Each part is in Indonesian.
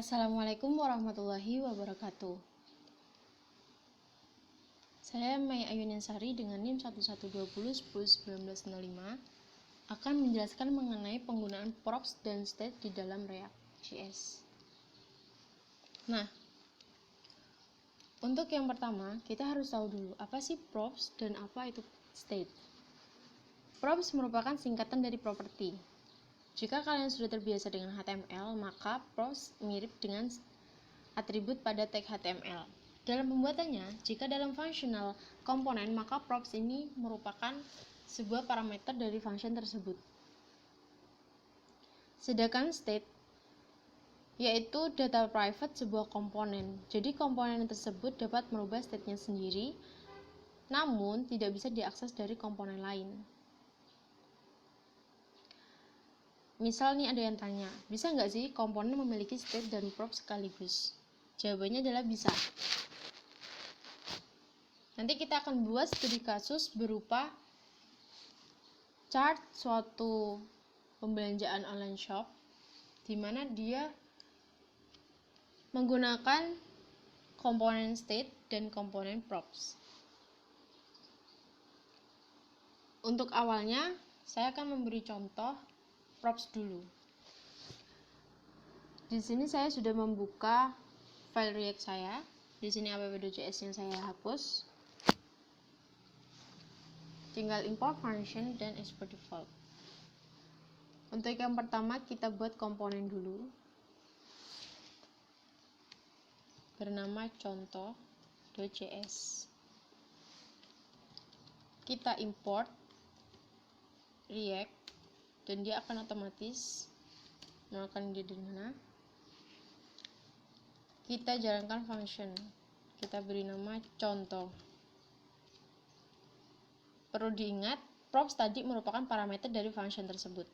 Assalamualaikum warahmatullahi wabarakatuh. Saya Mei Ayuningsari dengan NIM 1120101905 akan menjelaskan mengenai penggunaan props dan state di dalam React.js. Nah, untuk yang pertama, kita harus tahu dulu apa sih props dan apa itu state. Props merupakan singkatan dari property. Jika kalian sudah terbiasa dengan HTML, maka props mirip dengan atribut pada tag HTML. Dalam pembuatannya, jika dalam functional komponen, maka props ini merupakan sebuah parameter dari function tersebut. Sedangkan state yaitu data private sebuah komponen. Jadi komponen tersebut dapat merubah state-nya sendiri, namun tidak bisa diakses dari komponen lain. Misal nih ada yang tanya, bisa nggak sih komponen memiliki state dan props sekaligus? Jawabannya adalah bisa. Nanti kita akan buat studi kasus berupa chart suatu pembelanjaan online shop, di mana dia menggunakan komponen state dan komponen props. Untuk awalnya, saya akan memberi contoh props dulu. Di sini saya sudah membuka file React saya. Di sini app.js yang saya hapus. Tinggal import function dan export default. Untuk yang pertama kita buat komponen dulu. Bernama contoh.js. Kita import React dan dia akan otomatis melakukan di mana. Kita jalankan function. Kita beri nama contoh. Perlu diingat, props tadi merupakan parameter dari function tersebut.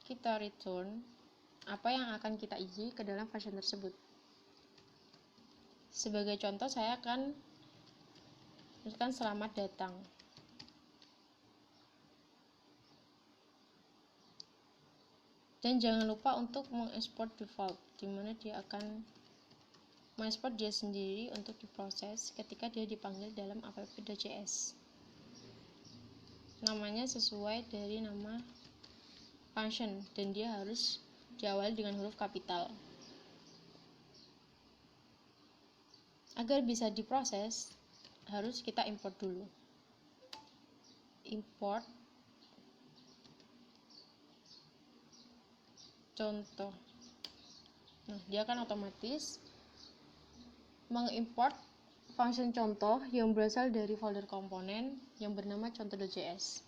Kita return apa yang akan kita isi ke dalam function tersebut. Sebagai contoh, saya akan tuliskan selamat datang. Dan jangan lupa untuk mengekspor default, di mana dia akan mengekspor dia sendiri untuk diproses ketika dia dipanggil dalam app.js. Namanya sesuai dari nama function dan dia harus diawali dengan huruf kapital. Agar bisa diproses, harus kita import dulu. Import contoh. Nah, dia akan otomatis mengimport function contoh yang berasal dari folder komponen yang bernama contoh.js.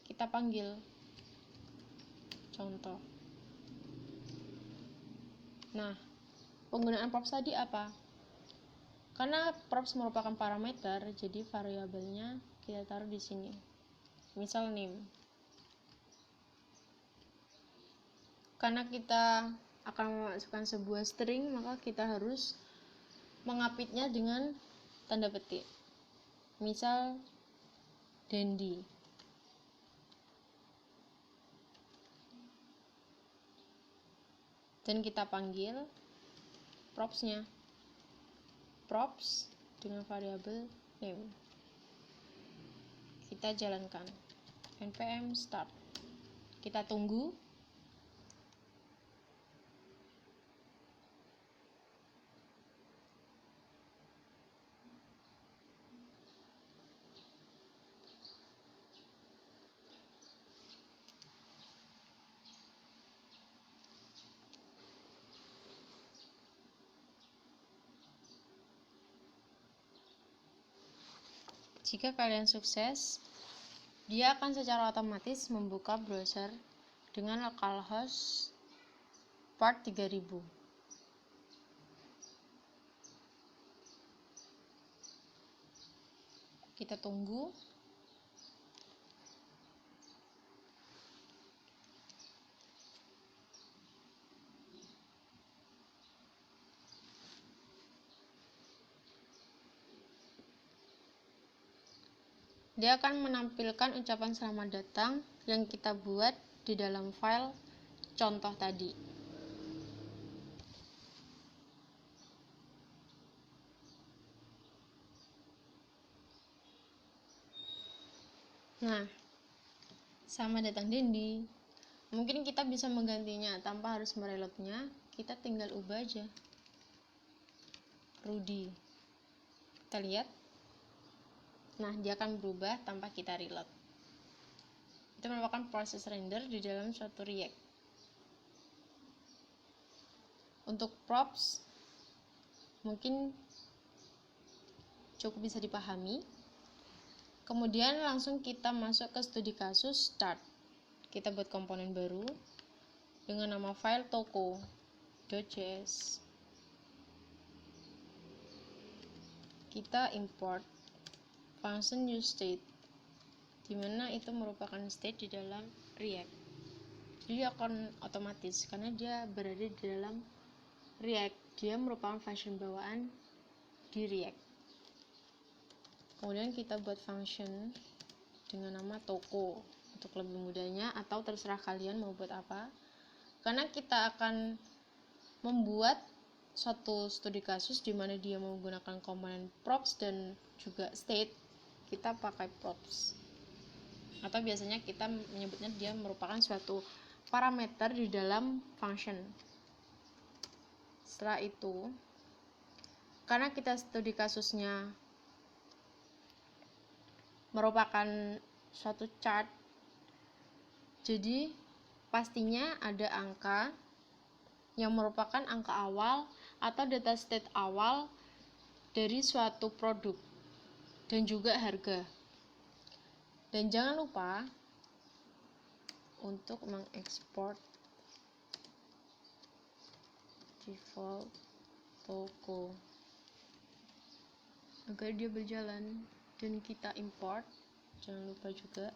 Kita panggil contoh. Nah, penggunaan props tadi apa? Karena props merupakan parameter, jadi variabelnya kita taruh di sini. Misal name. Karena kita akan memasukkan sebuah string, maka kita harus mengapitnya dengan tanda petik. Misal Dendi. Dan kita panggil propsnya. Props dengan variabel name. Kita jalankan. npm start. Kita tunggu. Jika kalian sukses, dia akan secara otomatis membuka browser dengan localhost port 3000. Kita tunggu. Dia akan menampilkan ucapan selamat datang yang kita buat di dalam file contoh tadi. Nah, sama datang Dendi. Mungkin kita bisa menggantinya tanpa harus mereloadnya. Kita tinggal ubah aja. Rudy. Kita lihat. Nah, dia akan berubah tanpa kita reload. Itu merupakan proses render di dalam suatu React. Untuk props, mungkin cukup bisa dipahami. Kemudian langsung kita masuk ke studi kasus start. Kita buat komponen baru dengan nama file toko.js. Kita import function useState, dimana itu merupakan state di dalam React. Jadi akan otomatis karena dia berada di dalam React. Dia merupakan function bawaan di React. Kemudian kita buat function dengan nama toko untuk lebih mudahnya, atau terserah kalian mau buat apa. Karena kita akan membuat suatu studi kasus di mana dia menggunakan komponen props dan juga state, kita pakai props. Atau biasanya kita menyebutnya dia merupakan suatu parameter di dalam function. Setelah itu, karena kita studi kasusnya merupakan suatu chart, jadi pastinya ada angka yang merupakan angka awal atau data state awal dari suatu produk dan juga harga. Dan jangan lupa untuk mengekspor default toko agar dia berjalan. Dan kita import, jangan lupa juga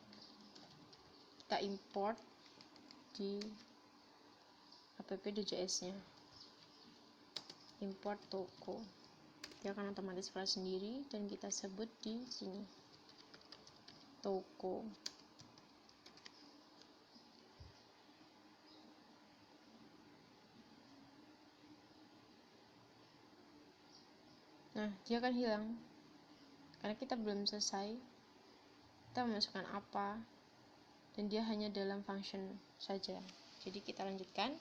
kita import di app.js nya, import toko, dia akan otomatis file sendiri dan kita sebut di sini toko. Nah, dia akan hilang karena kita belum selesai kita memasukkan apa, dan dia hanya dalam function saja. Jadi kita lanjutkan.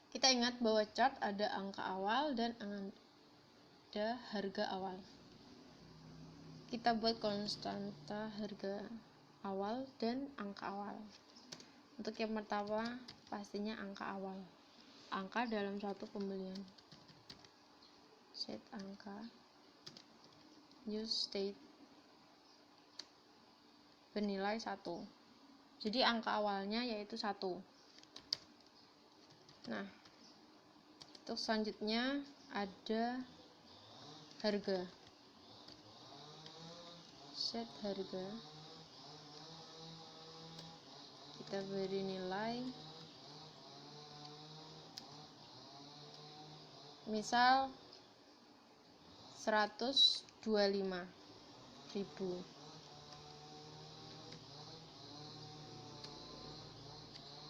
Kita ingat bahwa chart ada angka awal dan ada harga awal. Kita buat konstanta harga awal dan angka awal. Untuk yang pertama pastinya angka awal, angka dalam suatu pembelian. Set angka use state bernilai 1. Jadi angka awalnya yaitu 1. Nah, untuk selanjutnya ada harga. Set harga, kita beri nilai misal 125.000.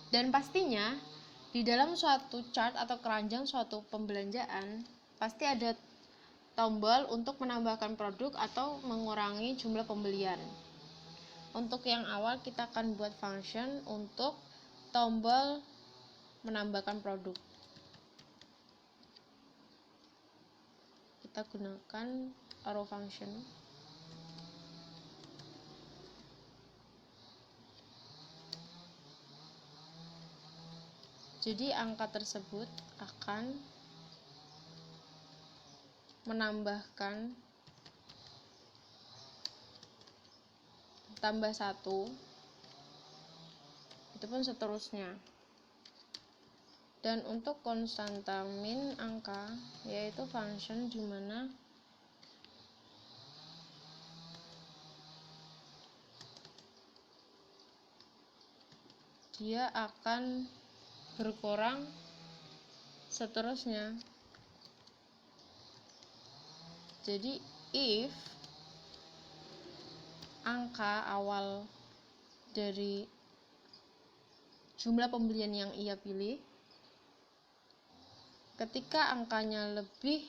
Dan pastinya di dalam suatu chart atau keranjang suatu pembelanjaan pasti ada tombol untuk menambahkan produk atau mengurangi jumlah pembelian. Untuk yang awal kita akan buat function untuk tombol menambahkan produk. Kita gunakan arrow function. Jadi angka tersebut akan menambahkan tambah 1, itu pun seterusnya. Dan untuk konstanta min angka yaitu function di mana dia akan berkurang seterusnya. Jadi if angka awal dari jumlah pembelian yang ia pilih. Ketika angkanya lebih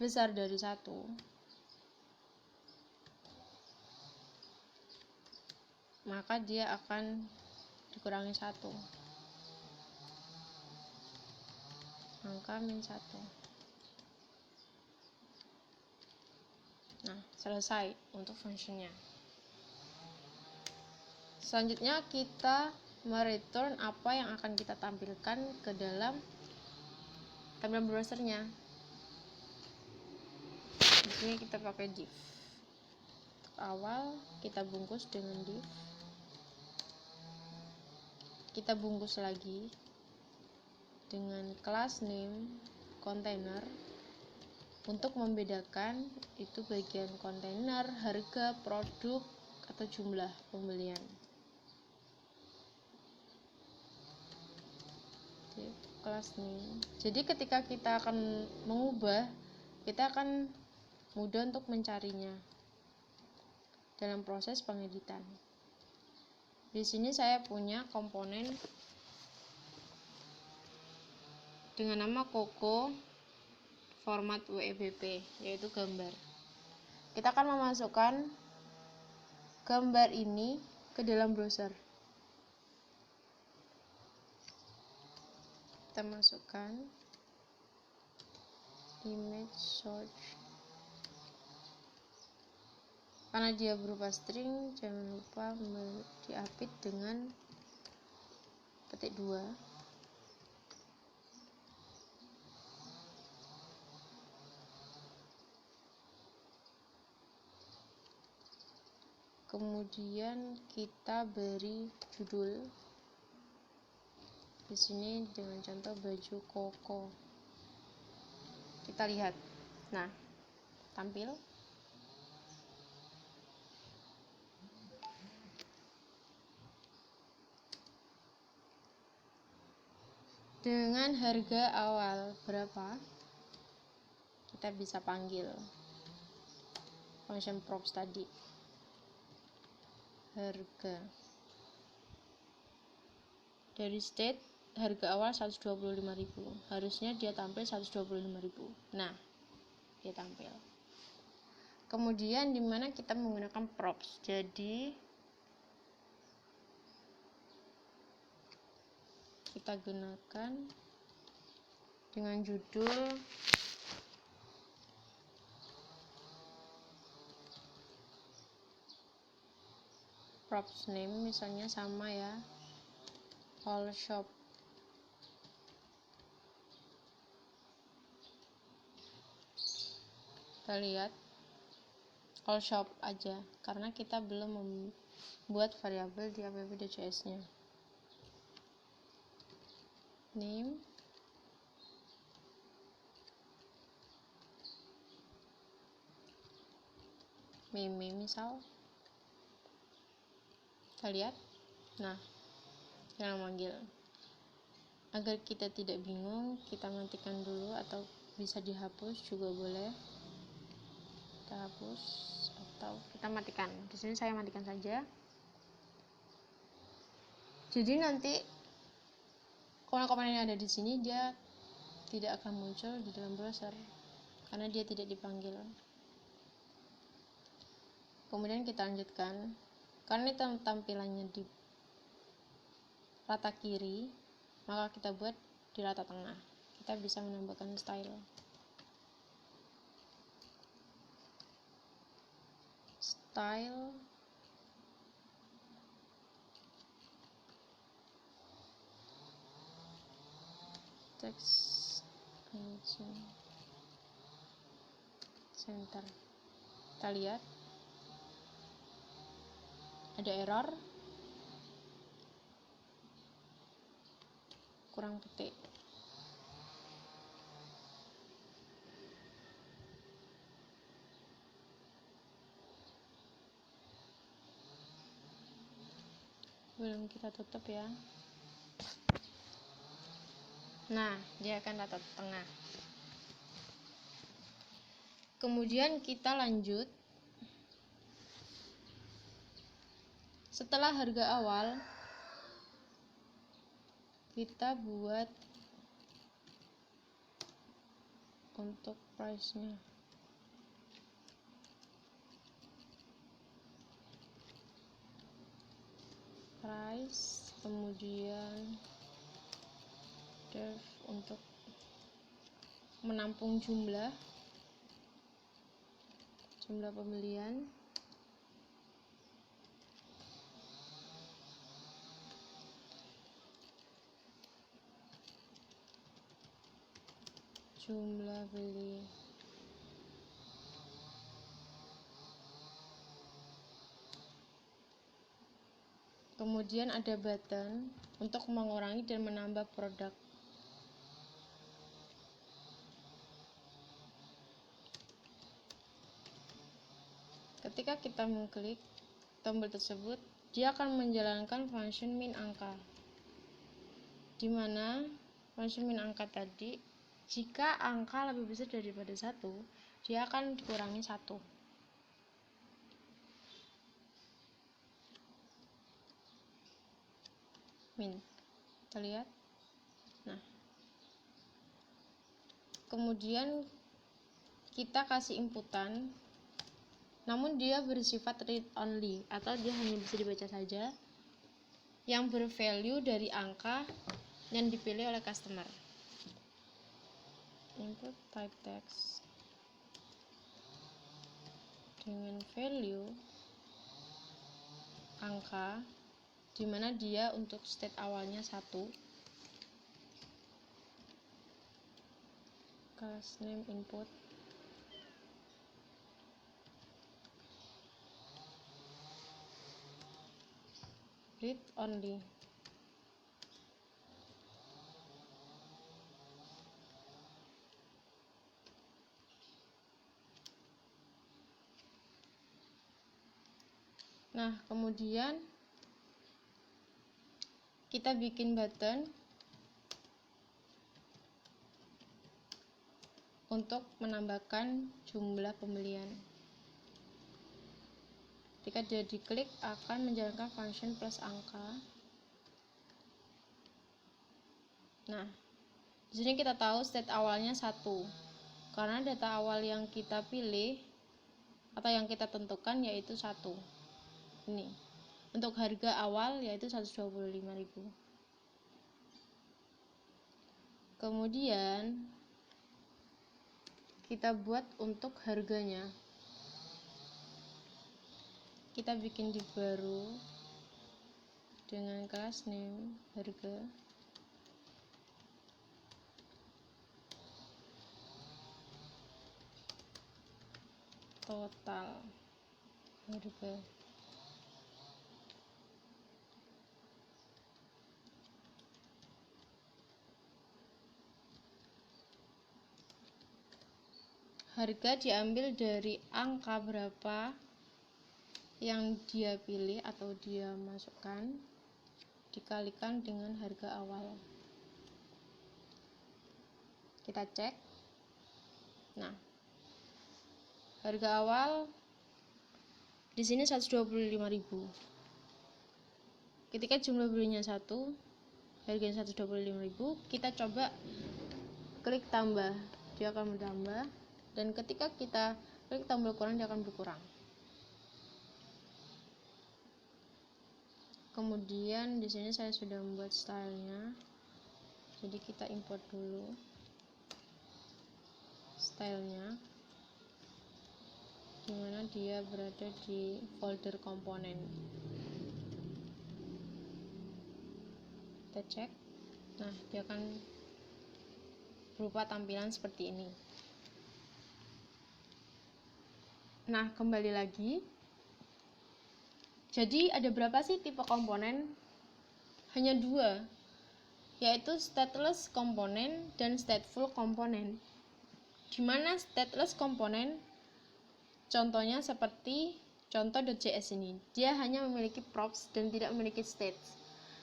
besar dari 1, maka dia akan dikurangi 1. Angka min 1. Nah, selesai untuk fungsinya. Selanjutnya kita mereturn apa yang akan kita tampilkan ke dalam tampilan browsernya. Di sini kita pakai div. Untuk awal kita bungkus dengan div. Kita bungkus lagi dengan class name container untuk membedakan itu bagian kontainer, harga, produk, atau jumlah pembelian. Class name. Jadi ketika kita akan mengubah, kita akan mudah untuk mencarinya dalam proses pengeditan. Di sini saya punya komponen dengan nama Coco format WEBP, yaitu gambar. Kita akan memasukkan gambar ini ke dalam browser. Kita masukkan image search. Karena dia berupa string, jangan lupa diapit dengan petik 2. Kemudian kita beri judul. Di sini dengan contoh baju koko. Kita lihat. Nah, tampil. Dengan harga awal berapa? Kita bisa panggil function props tadi. Harga. Dari state harga awal 125.000. Harusnya dia tampil 125.000. Nah, dia tampil. Kemudian di mana kita menggunakan props. Jadi kita gunakan dengan judul props name, misalnya sama ya, all shop. Kita lihat all shop aja karena kita belum membuat variabel di app.js nya. Name meme misal. Kita lihat. Nah, jangan manggil. Agar kita tidak bingung, kita matikan dulu atau bisa dihapus juga boleh. Kita hapus atau kita matikan. Di sini saya matikan saja. Jadi nanti komponen yang ada di sini dia tidak akan muncul di dalam browser karena dia tidak dipanggil. Kemudian kita lanjutkan. Karena ini tampilannya di rata kiri, maka kita buat di rata tengah. Kita bisa menambahkan style. Style text center. Kita lihat ada error, kurang petik. Belum kita tutup ya. Nah, dia akan rata tengah. Kemudian kita lanjut. Setelah harga awal, kita buat untuk price-nya. Price, kemudian def untuk menampung jumlah pembelian, jumlah beli. Kemudian ada button untuk mengurangi dan menambah produk. Ketika kita mengklik tombol tersebut, dia akan menjalankan function min angka, di mana function min angka tadi, jika angka lebih besar daripada 1, dia akan dikurangi 1. Min, kita lihat. Nah, kemudian kita kasih inputan, namun dia bersifat read only, atau dia hanya bisa dibaca saja, yang bervalue dari angka yang dipilih oleh customer. Input type text dengan value angka, di mana dia untuk state awalnya 1, class name input, read only. Nah, kemudian kita bikin button untuk menambahkan jumlah pembelian. Ketika dia diklik, akan menjalankan function plus angka. Nah, di sini kita tahu state awalnya 1, karena data awal yang kita pilih atau yang kita tentukan yaitu 1. Ini untuk harga awal yaitu 125.000. Kemudian kita buat untuk harganya. Kita bikin div baru dengan class name harga, total harga. Harga diambil dari angka berapa yang dia pilih atau dia masukkan, dikalikan dengan harga awal. Kita cek. Nah, harga awal di sini 125.000. Ketika jumlah belinya 1, harganya 125.000, kita coba klik tambah, dia akan bertambah, dan ketika kita klik tombol kurang, dia akan berkurang. Kemudian di sini saya sudah membuat stylenya, jadi kita import dulu stylenya, dimana dia berada di folder komponen. Kita cek. Nah, dia akan berupa tampilan seperti ini. Nah, kembali lagi. Jadi ada berapa sih tipe komponen? Hanya 2, yaitu stateless komponen dan stateful komponen. Di mana stateless komponen contohnya seperti contoh.js ini, dia hanya memiliki props dan tidak memiliki states.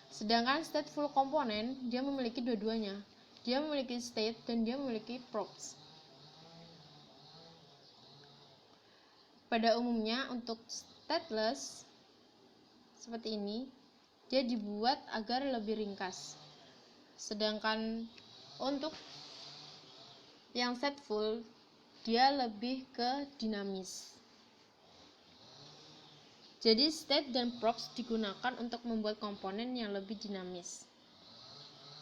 Sedangkan stateful komponen dia memiliki dua-duanya. Dia memiliki state dan dia memiliki props. Pada umumnya untuk stateless seperti ini, dia dibuat agar lebih ringkas. Sedangkan untuk yang stateful, dia lebih ke dinamis. Jadi state dan props digunakan untuk membuat komponen yang lebih dinamis.